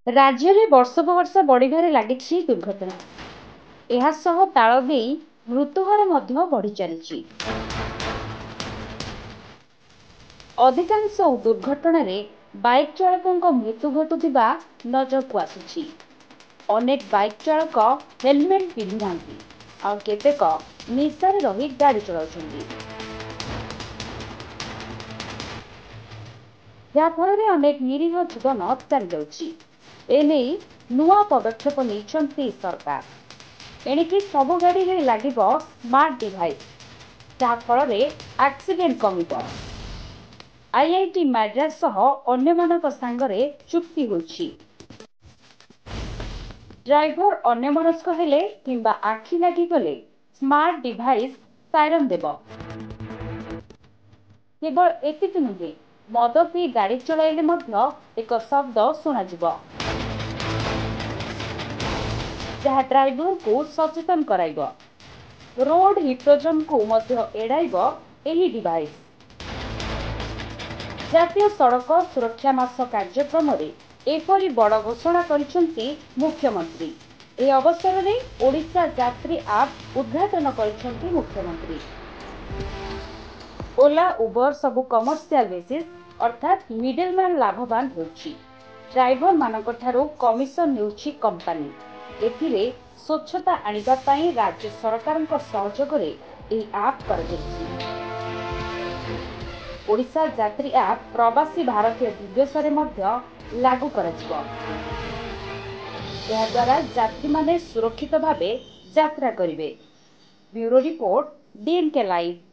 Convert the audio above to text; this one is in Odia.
ରାଜ୍ୟରେ ବର୍ଷକୁ ବର୍ଷ ବଢ଼ିବାରେ ଲାଗିଛି ଦୁର୍ଘଟନା। ଏହା ସହ ତାଳ ଦେଇ ମୃତ୍ୟୁହାର ମଧ୍ୟ ବଢ଼ି ଚାଲିଛି। ଅଧିକାଂଶ ଦୁର୍ଘଟଣାରେ ବାଇକ୍ ଚାଳକଙ୍କ ମୃତ୍ୟୁ ଘଟୁଥିବା ନଜରକୁ ଆସୁଛି। ଅନେକ ବାଇକ୍ ଚାଳକ ହେଲମେଟ୍ ପିନ୍ଧୁନାହାନ୍ତି, ଆଉ କେତେକ ନିଶାରେ ରହି ଗାଡ଼ି ଚଳାଉଛନ୍ତି। ଯାହାଫଳରେ ଅନେକ ନିରୀହ ଜୀବନ ଚାଲିଯାଉଛି। ଏନେଇ ନୂଆ ପଦକ୍ଷେପ ନେଇଛନ୍ତି ସରକାର। ଏଣିକି ସବୁ ଗାଡ଼ିରେ ଲାଗିବ ସ୍ମାର୍ଟ ଡିଭାଇସ୍, ଯାହାଫଳରେ ଆକ୍ସିଡେଣ୍ଟ କମିବ। IIT ମାଡ୍ରାସ ସହ ଅନ୍ୟମାନଙ୍କ ସାଙ୍ଗରେ ଚୁକ୍ତି ହୋଇଛି। ଡ୍ରାଇଭର ଅନ୍ୟମନସ୍କ ହେଲେ କିମ୍ବା ଆଖି ଲାଗିଗଲେ ସ୍ମାର୍ଟ ଡିଭାଇସ୍ ସାଇରନ୍ ଦେବ। କେବଳ ଏତିକି ନୁହେଁ, ମଦ ପିଇ ଗାଡ଼ି ଚଳାଇଲେ ମଧ୍ୟ ଏକ ଶବ୍ଦ ଶୁଣାଯିବ, ଯାହା ଡ୍ରାଇଭରକୁ ସଚେତନ କରାଇବ। ରୋଡ୍ ହିଟ୍ରୋଜନକୁ ମଧ୍ୟ ଏଡ଼ାଇବ ଏହି ଡିଭାଇସ୍। ଜାତୀୟ ସଡ଼କ ସୁରକ୍ଷା ମାସ କାର୍ଯ୍ୟକ୍ରମରେ ଏପରି ବଡ଼ ଘୋଷଣା କରିଛନ୍ତି ମୁଖ୍ୟମନ୍ତ୍ରୀ। ଏହି ଅବସରରେ ଓଡ଼ିଶା ଯାତ୍ରୀ ଆପ୍ ଉଦ୍ଘାଟନ କରିଛନ୍ତି ମୁଖ୍ୟମନ୍ତ୍ରୀ। ଓଲା, ଉବର ସବୁ କମର୍ସିଆଲ ବେସିସ୍ ଅର୍ଥାତ୍ ମିଡଲମ୍ୟାନ୍ ଲାଭବାନ ହେଉଛି। ଡ୍ରାଇଭରମାନଙ୍କ ଠାରୁ କମିଶନ ନେଉଛି କମ୍ପାନୀ। ଏଥିରେ ସ୍ୱଚ୍ଛତା ଆଣିବା ପାଇଁ ରାଜ୍ୟ ସରକାରଙ୍କ ସହଯୋଗରେ ଏହି ଆପ୍ କରାଯାଇଛି। ଓଡ଼ିଶା ଯାତ୍ରୀ ଆପ୍ ପ୍ରବାସୀ ଭାରତୀୟ ଦିବସରେ ମଧ୍ୟ ଲାଗୁ କରାଯିବ। ଏହାଦ୍ୱାରା ଯାତ୍ରୀମାନେ ସୁରକ୍ଷିତ ଭାବେ ଯାତ୍ରା କରିବେ। Bureau report, DNK live.